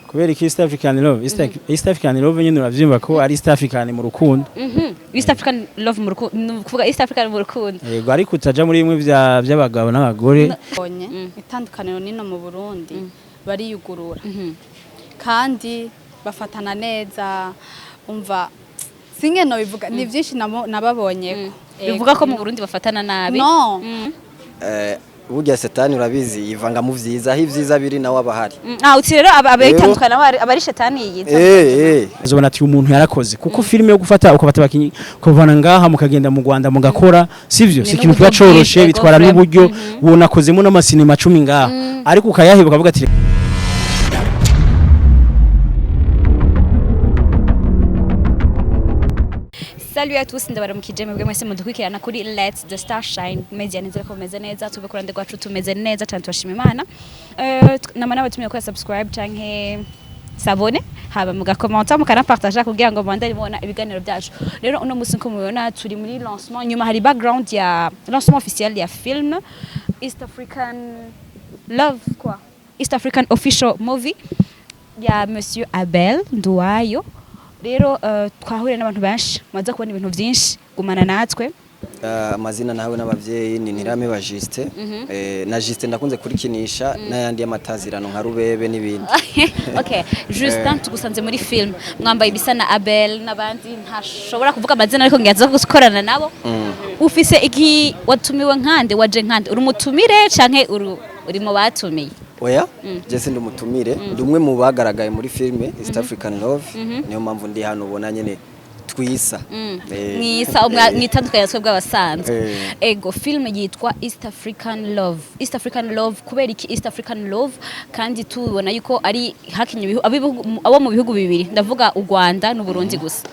kubera iki East African Love East African Love nyine uravyimba ko ari East African mu rukundo East African Love mu rukundo kuvuga East African mu rukundo yego ariko utaja muri bimwe by'abagabo n'abagore itandukaniro nino mu Burundi bariyugurura kandi bafatana neza umva singe no bivuga ni byinshi nababonye bivuga ko mu Burundi bafatana nabi no burya setani urabizi yivanga mu vyiza aho ivyiza biri nawe abahari uti rero abayitandukana abari shetani yiza uzobona ati umuntu yarakoze kuko filime yo gufata ukabata bakinyi kuvana ngaha mukagenda mu Rwanda mugakora sivyo si ikintu cyoroshe bitwara n'uburyo wonakozemo n'amasinema 10 ngaha ariko ukayaheba ukavuga ati Salut à tous, ndabaramukije mwebwe mwese mudukurikirana kuri Let's the Star Shine Media neza ko meze neza tuve kurande rwacu tumeze neza cyane twashima Imana nama nabatumye ko subscribe canke s'abonner haba mugakomenta mukanapartager kugira ngo mwandari mubona ibiganiro byacu rero uno musi ko mubona turi muri lancement nyuma hari background ya lancement officiel ya film East African Love quoi East African official movie ya Monsieur ABEL Nduwayo rero twahurira n'abantu benshi maze kubona ibintu byinshi gumana natwe amazina nawe n'abavyeyi ni Ntirame ba Juste na Juste ndakunze kurikinisha n'ayandi y'amatazirano nka Rubebe n'ibindi okay Justin tugusanze muri film mwambaye ibisa na Abel n'abandi ntashobora kuvuga amazina ariko ngiyaza gukorana nabo ufise iki watumiwe nkande waje nkande uri mutumire canke uri mu batumiye oya jese ndumutumire ndumwe mu bagaragaye muri filme East African Love niyo mpamvu ndi hano ubona nyene twisa mwisa mwitandukanye twebwe abasanzwe ego film yitwa East African Love kubera iki East African Love kandi tubona yuko ari hakinye abo mu bihugu bibiri ndavuga u Rwanda n'u Burundi gusa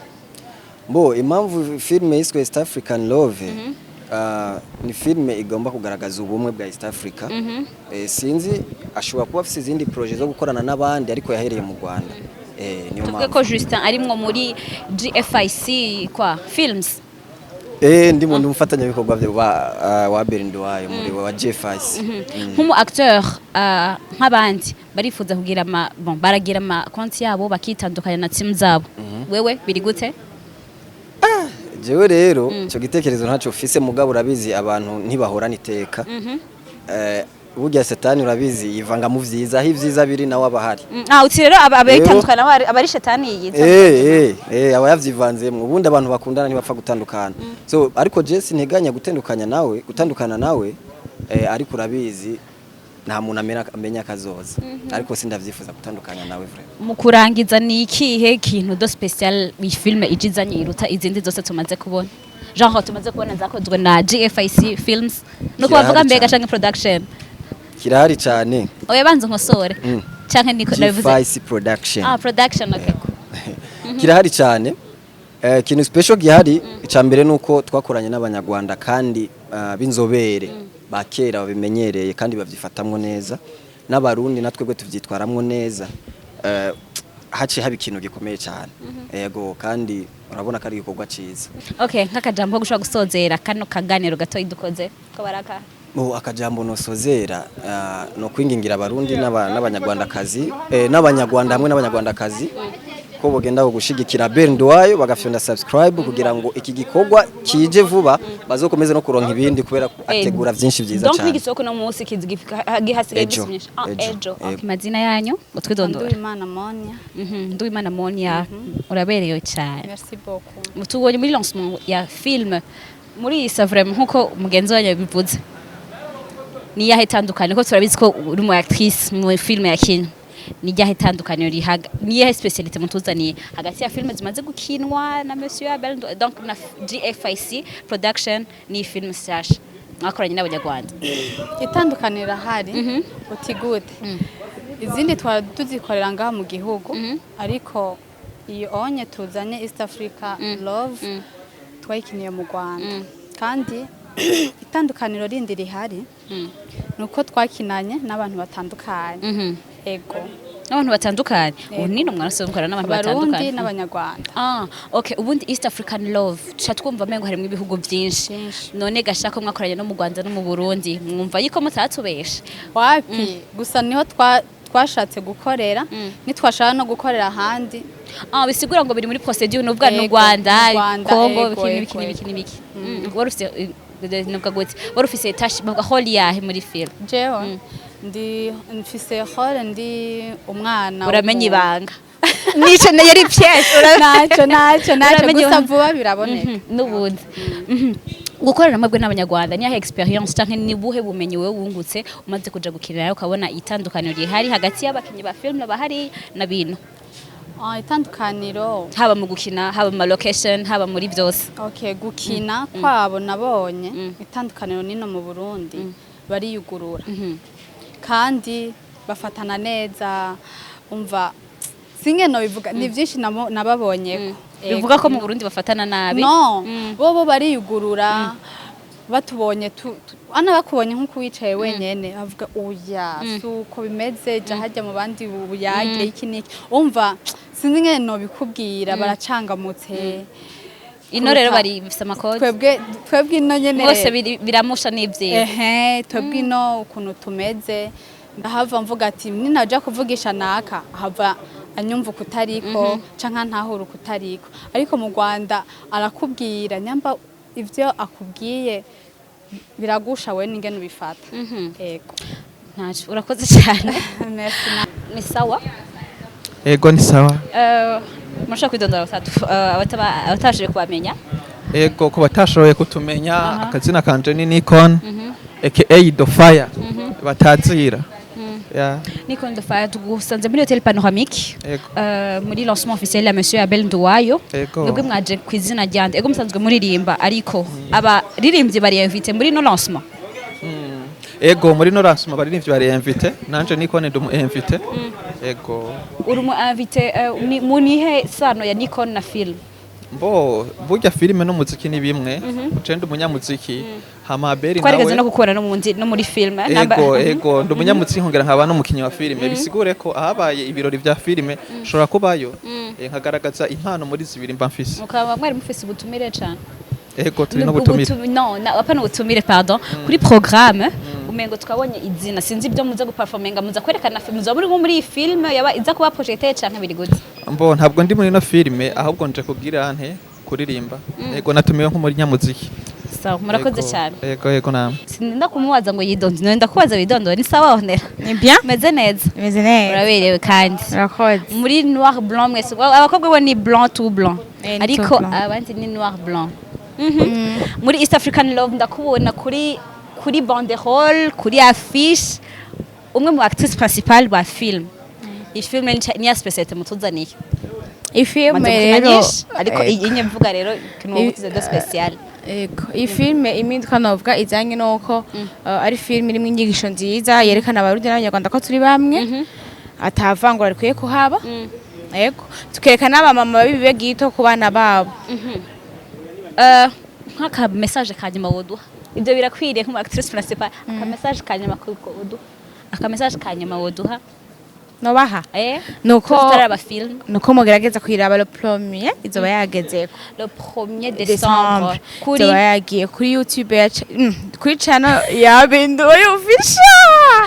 bo impamvu filme yiswe East African Love ni filme igomba kugaragaza ubumwe bwa East Africa sinzi ashobora kuba afite izindi projet zo gukorana n'abandi ariko yahereye mu Rwanda niyo tuvuge ko Justin arimwo muri GFIC kwa films ndimo ndumufatanya bikorwa wa ABEL Nduwayo muri wa GFIC nk'umu acteur nk'abandi barifuza kugira baragira ama konti yabo bakitandukanya na team zabo wewe biri gute jewe rero cyo gitekerezo ntaco ufise mugabo urabizi abantu ntibahorana iteka burya setani urabizi yivanga mu vyiza aho ivyiza biri nawe abahari uti rero abayitandukana abari shetani yiza aba yavyivanzemwe ubundi abantu bakundana ntibapfa gutandukana so ariko je sinteganya gutandukana nawe ariko urabizi nta muntu amenya kazoza ariko sindavyifuza gutandukanya nawe vraiment mu kurangiza ni ikihe kintu do special iyi filme ijizanye iruta izindi zose tumaze kubona genre tumaze kubona zakozwe na GFIC films no kubavuga mbega canke production kirahari cyane oya banze nkosore canke niko nabivuze GFIC production production okay kirahari cyane kintu special gihari icambere nuko twakoranye n'abanyarwanda kandi binzobere bakera babimenyereye kandi bavyifatamwe neza n'abarundi natwebwe tuvyitwaramwe neza haci haba ikintu gikomeye cyane yego kandi urabona ko ari igikorwa ciza okay nk'akajambo ko gushobora gusozera kano kaganiro gato idukoze ko baraka akajambo nosozera no kwingingira abarundi n'abanyarwandakazi n'abanyarwanda hamwe n'abanyarwandakazi ko bogenda gushigikira ABEL Nduwayo bagafyonda subscribe kugira ngo iki gikorwa kije vuba bazokomeze no kuronka ibindi kubera ategura byinshi byiza cyane donc igisoko no munsi gihasigaye byinshi ejo mazina yanyu utwidondora Nduwimana Monia urabereyo cyane merci beaucoup mutubonye muri lancement ya film muri isa vraiment nkuko mugenzi wanyu bivuze ni yahe tandukanye ko turabizi ko uri mu actrice mu film ya Kenya ni yahe tandukanye ni yahe speciality mutuzaniye hagati ya filme zimaze gukinwa na Monsieur ABEL donc na GFIC production ni film slash mwakoranye n'abanyarwanda itandukanira hari uti gute izindi twara tuzikorera ngaha mu gihugu ariko iyo onye tuzanye East Africa Love twayikiniye mu Rwanda kandi itandukaniro rindi rihari nuko twakinanye n'abantu batandukanye ego n'abantu batandukanye unino mwarasomkara n'abantu batandukanye Barundi n'abanyarwanda okay ubundi East African Love twumva mengo harimo ibihugu byinshi none gashaka mwakoranye no mu Rwanda no mu Burundi mwumva yiko mutatubesha wapi gusa niho twashatse gukorera nitwashaka no gukorera ahandi bisigura ngo biri muri procedure n'ubwa n'u Rwanda Kongo biki wari ufise tashi holi yahe muri film jewe mfise hole ndi umwana uramenye ibanga nico yari pièce naco gusa vuba biraboneka n'ubundi gukorera amabwe n'abanyarwanda ni experience canke ni buhe bumenyi wewe wungutse umaze kuja gukirira ukabona itandukaniro rihari hagati y'abakinyi ba film bahari na bino itandukaniro haba mu gukina haba mu location haba muri byose gukina kwabo nabonye itandukaniro nino mu Burundi bariyugurura kandi bafatana neza umva singeno bivuga ni byinshi nababonyeko bivuga ko mu Burundi bafatana nabi no bo bariyugurura batubonye ana bakubonye nkuko wicaye wenyene bavuga oya suko bimeze jahajya mu bandi ubuyage iki niki umva sinzi ngeno bikubwira baracangamutse ino rero bari bifise amakode twebwe ino nyene bose biramusha n'ivyiza twebwe ino ukuntu tumeze ndahava mvuga ati ninaja kuvugisha naka hava anyumva kutariko canka ntahura kutariko ariko mu Rwanda arakubwira nyamba ivyo akubwiye biragusha we n'ingene ubifata yego ntacu urakoze cyane ni sawa ego ni sawa murashaka kwidondora abatashoboye kubamenya ego ko batashoboye kutumenya akazina kanje ni Nikon aka The Fire batazira Nikon The Fire tugusanze muri hotel panoramique muri lancement officiel ya monsieur ABEL Nduwayo nubwo mwaje kwizina ryande ego musanzwe muririmba ariko aba ririmbye bari invité muri no lancement ego muri no lancement baririmbye bari invité nanje Nikon ndi mu invité ego uri mu invité munihe sano ya Nikon na film burya filime n'umuziki ni bimwe ucende umunyamuziki hama ABEL nawe kwarigeze no gukora no muri filme ego ndi umunyamuziki nkongera nkaba n'umukinyi wa filime bisigure ko ahabaye ibirori vya filime shobora kubayo nkagaragaza impano muri zibiri mba mfise mukaba mwari mufise ubutumire cyane ego turi no butumire apana ubutumire pardon kuri programme umengo twabonye izina sinzi ibyo muza guperforminga muza kwerekana film muza muri muri iyi film yaba iza kuba projected canke biri gute ntabwo ndi muri no filime ahubwo nje kubwira nte kuririmba ego natumiwe nko muri nyamuziki sawa murakoze cyane ego namwe sinda kumubaza ngo yidondo nenda kubaza widondo ni sawa Ornella ni bien meze neza uraberewe kandi urakoze muri noir blanc mwese abakobwa bo ni blanc tout blanc ariko abandi ni noir blanc muri East African Love ndakubona kuri banderole kuri affiche umwe mu actrice principale wa film iyi film ni ya specialite mutuzaniye iyi film rero ariko inye mvuga rero kintu de special ego iyi film impinduka novuga izanye nuko ari film irimo inyigisho nziza yerekana abarundi n'abanyarwanda ko turi bamwe atavangura rikwiye kuhaba ego tukerekana abamama babibe gito ku bana babo nk'aka message kanyuma woduha ibyo birakwiriye nk'umu actrice principale aka message kanyuma woduha aka message kanyuma woduha nobaha nuko taraba film nuko mugerageza kwiraba le premier izoba yagezeko le 1er décembre kuri yagiye kuri YouTube ya kuri channel ya ABEL Nduwayo official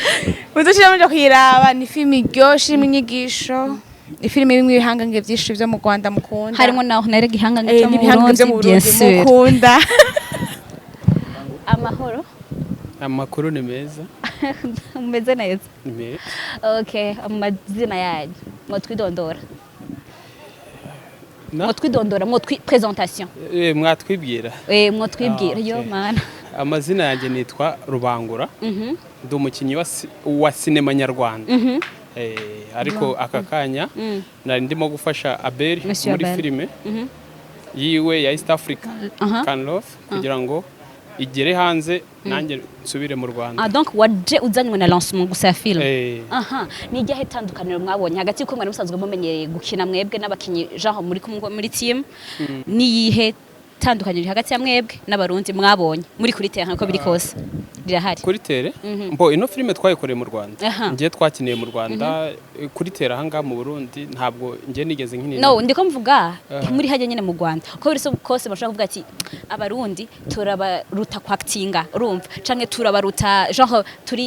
mudushira mu kwiraba ni film iryoshe iminyigisho ifilime bimwe bihangange byinshi byo mu Rwanda mukunda harimo naho narega ihangange cyo mu Burundi mukunda amahoro amakuru ni meza umeze neza ni meza okay amazina yanyu mwatwidondora mwatwidondora presentation mwatwibwira mwatwibwira yo mana amazina yanjye nitwa Rubangura ndi umukinyi wa sinema nyarwanda ariko aka kanya nari ndimo gufasha ABEL muri filime yiwe ya East Africa Can Love kugira ngo igere hanze nanjye nsubire mu Rwanda donc waje uzanywe na lancement gusa ya film ni igihe itandukaniro mwabonye hagati ko mwari musanzwe mumenyereye gukina mwebwe n'abakinyi genre muri team ni yihe itandukaniro hagati ya mwebwe n'abarundi mwabonye muri kuri terrain ko biri kose rirahari kuri tere mbo ino filime twayikoreye mu Rwanda ngiye twakiniye mu Rwanda kuri tere ahanga mu Burundi ntabwo ngiye nigeze nkinira no ndiko mvuga muri hajya nyene mu Rwanda ko biri kose bashaka kuvuga ati abarundi turabaruta kwactinga urumva canke turabaruta genre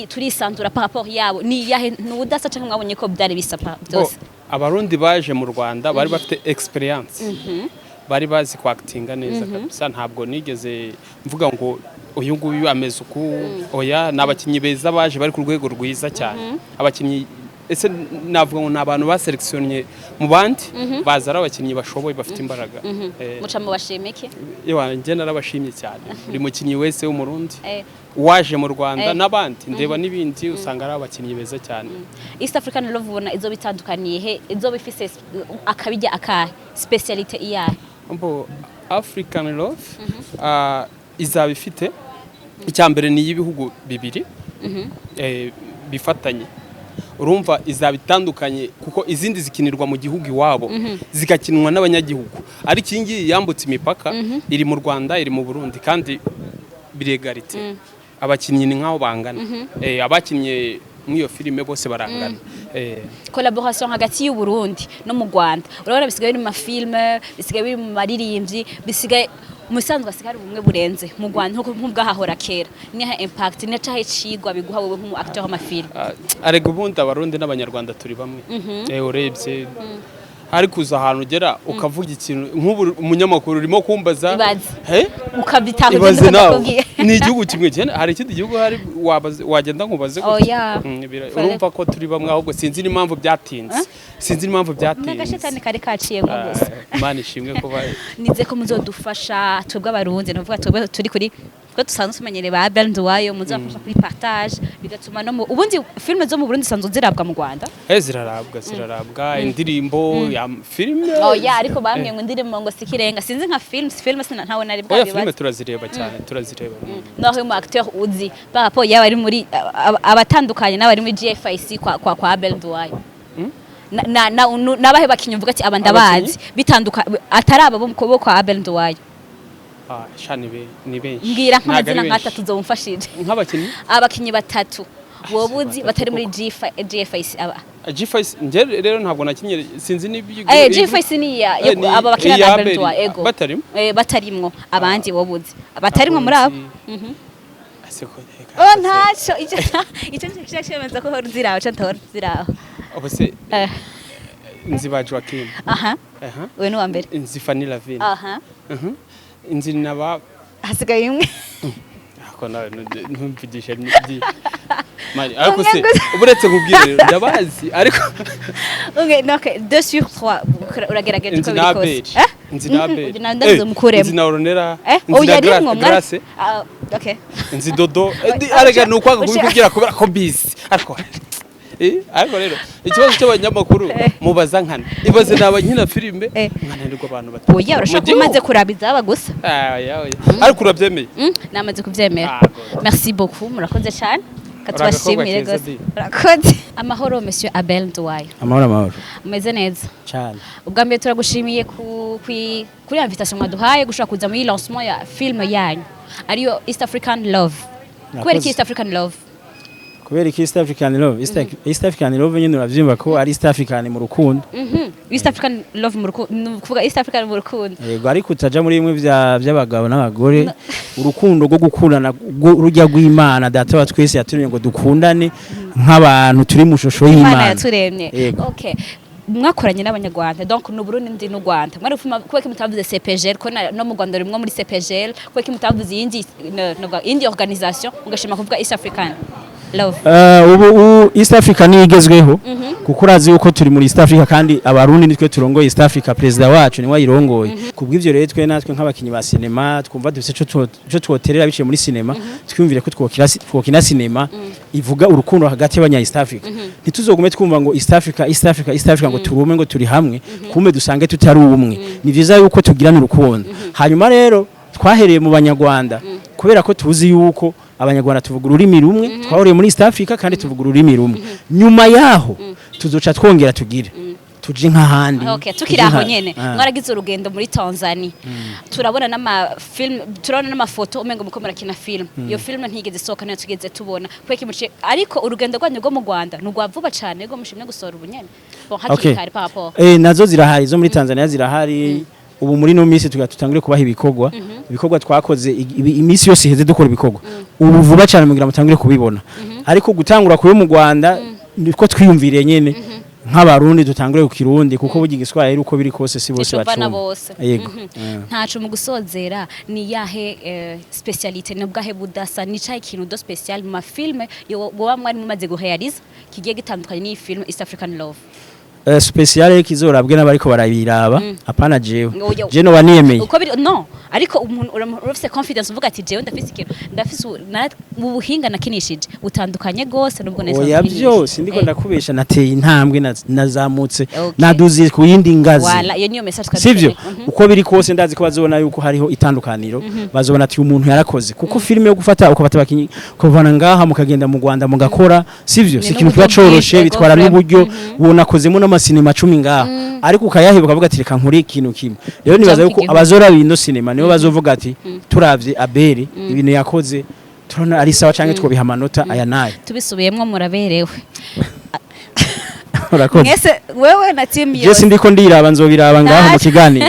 turi santura par rapport yabo ni yahe n'udasa canke mwabonye ko byari bisapa byose abarundi baje mu Rwanda bari bafite experience bari bazi kwactinga neza kabisa ntabwo nigeze mvuga ngo uyu nguyu ameze uku oya nabakinyi beza baje bari ku rwego rwiza cyane abakinyi ese navuga ngo nabantu baselectionye mu bandi baza ari abakinyi bashoboye bafite imbaraga muca mu bashimike yewe nje narabashimye cyane buri mukinyi wese w'umurundi waje mu Rwanda nabandi ndeba nibindi usanga ari abakinyi beza cyane East African Love ubona izo bitandukaniye he izo bifise akabijya aka speciality iyahe mbo African Love izaba ifite icyambere ni y'ibihugu bibiri bifatanye urumva izaba itandukanye kuko izindi zikinirwa mu gihugu iwabo zigakinwa n'abanyagihugu ari kingi yambutse imipaka iri mu Rwanda iri mu Burundi kandi biregarite abakinyi ni nkaho bangana abakinye mwiyo filime bose barangana collaboration hagati y'u Burundi no mu Rwanda urabona bisigaye mu mafilme bisigaye biri mu maririmbyi bisigaye umusanzwe asigara bumwe burenze mu Rwanda nk'ubwahahora kera niha impact ne cahe cigwa biguha wowe nk'umu acteur w'amafilme arega ubundi abarundi n'abanyarwanda turi bamwe urebye hari kuza ahantu ugera ukavuga ikintu nk'ubu umunyamakuru urimo kumbaza ukabitahuza ni igihugu kimwe cyane hari ikindi gihugu hari wagenda nkubaze urumva ko turi bamwe ahubwo sinzi n'impamvu byatinze n'agashetani kari kaciye ngo gusa Imana ishimwe ko nize ko muzodufasha twebwe abarundi navuga twebwe turi kuri twe dusanzwe tumenyereye ba ABEL Nduwayo muzafasha kuri partage bigatuma no ubundi filme zo mu Burundi sanzwe zirabwa mu Rwanda zirarabwa indirimbo ya filme ariko bamwe ngo indirimbo ngo sikirenga sinzi nka filme sina ntawe nari bwa filme turazireba cyane turazireba naho mu acteur uzi par rapport yaba ari muri abatandukanye n'abari muri GFIC kwa ABEL Nduwayo nabahe bakinyumvuga ati abandabazi bitanduka atari aba bo kwa ABEL Nduwayo shani ni benshi ngira nk'amazina nk'atatu zomfashije nk'abakinyi abakinyi batatu wobuzi batari muri GFIC aba GFIC nje rero ntabwo nakinye sinzi n'ibyo GFIC ni aba bakina na Bertwa ego batarimwo abandi wobuzi batarimwo muri abo ntaco icyo cyemeza ko hori ziraho cantora ziraho obose nzi ba Joaquin we no wambere nzi Fanny Lavine inzi naba hasigaye imwe ako nawe ntumvugisha ndi mari ariko se uburetse kubwire ndabazi ariko okay 2 sur 3 uragerageje ko biri kose inzi nabe inzi na Ornella inzi na Grace okay inzi Dodo arega nukwanga kubikubwira kubera ko busy ariko ariko rero ikibazo cy'abanyamakuru mubaza nkana ibaze n'abankina filime nkananirwa abantu batatu oya urashaka umaze kurabiza aba gusa ariko urabyemeye namaze kubyemera merci beaucoup murakoze cyane katubashimire gose murakoze amahoro monsieur ABEL Nduwayo amahoro umeze neza cyane ubwa mbere turagushimiye kuri invitation mwaduhaye gushaka kuza muri lancement ya film yanyu ariyo East African Love kubera East African Love kubera East African Love East African Love nyine uravyimba ko ari East African mu rukundo East African Love mu rukundo kuvuga East African mu rukundo yego ariko utaja muri imwe by'abagabo n'abagore urukundo rwo gukundana rujya rw'Imana data wa twese yaturemye ngo dukundane nk'abantu turi mu shusho y'Imana Imana yaturemye okay mwakoranye n'abanyarwanda donc no Burundi ndi no Rwanda mwari ufuma kweke mutavuze CPGL ko no mu Rwanda rimwe muri CPGL kweke mutavuze indi organisation ugashima kuvuga East African Love ubu East Africa ni igezweho kuko urazi uko turi muri East Africa kandi abarundi nitwe turongoye East Africa president wacu ni wayirongoye kubw'ivyo rero twe natwe nk'abakinyi ba cinema twumva dufite cyo twoterera biciye muri cinema twumvire ko twokina cinema ivuga urukundo hagati y'abanya East Africa ntituzogume twumva ngo East Africa ngo turume ngo turi hamwe kumbe dusange tutari ubumwe ni vyiza yuko tugirana urukundo hanyuma rero twahereye mu banyarwanda kubera ko tuzi yuko abanyarwanda tuvuga ururimi rumwe twahoreye muri East Africa kandi tuvuga ururimi rumwe nyuma yaho tuzoca twongera tuje nk'ahandi Okay, tukiri aho nyene mwaragize urugendo muri Tanzania turabona turabona n'amafoto umengo muko murakina film iyo film ntigeze isohoka nayo tugeze tubona kweki muce ariko urugendo rwanyu rwo mu Rwanda nurwa vuba cyane rwo mushimye gusohora ubunyene bon hakikari papa nazo zirahari zo muri Tanzania zirahari ubu muri no minsi tutangire kubaha ibikorwa twakoze iminsi yose iheze dukora ibikorwa ubu vuba cyane mugira mutangire kubibona ariko gutangura kuyo mu Rwanda niko twiyumviriye nyene nk'abarundi dutangure ku kirundi kuko buginga iswara ari uko biri kose si bose bacumba yego ntacu mu gusozera ni yahe specialite nabwahe budasa ni cyahe kintu do special mu filme yo boba mwari mumaze gurealize kigiye gitandukanye ni film East African Love special kizorabwe n'abariko barabiraba apana jewe no waniyemeye uko biri no ariko umuntu urafise confidence uvuga ati jewe ndafise ikintu ndafise mu buhinga nakinishije utandukanye gose nubwo neza oya byose ndiko ndakubesha nateye intambwe nazamutse naduze ku yindi ngazi wala iyo niyo message sivyo uko biri kose ndazi ko bazobona yuko hariho itandukaniro bazobona ati umuntu yarakoze kuko filime yo gufata ukabata bakinyi kuvana ngaha mukagenda mu Rwanda mugakora sivyo sikintu twacoroshe bitwara n'uburyo bonakozemo n'amasinema 10 ngaha ariko ukayahibuka ukavuga ati reka nkuri ikintu kimwe rero nibaza yuko abazora bino sinema nibo bazovuga ati turavye ABEL ibintu yakoze turona ari sawa canke twobiha amanota aya naye tubisubiyemwo muraberewe mwese wewe na team yo Jesse ndiko ndiraba nzobiraba ngaho mu kiganiro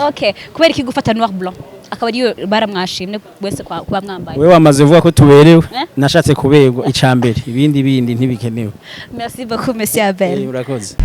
okay kubera iki gufata noir blanc akaba ariyo baramwashimye wese kuba mwambaye wewe wamaze vuga ko tuberewe nashatse kuberwa icambere ibindi ntibikenewe merci beaucoup monsieur Abel urakoze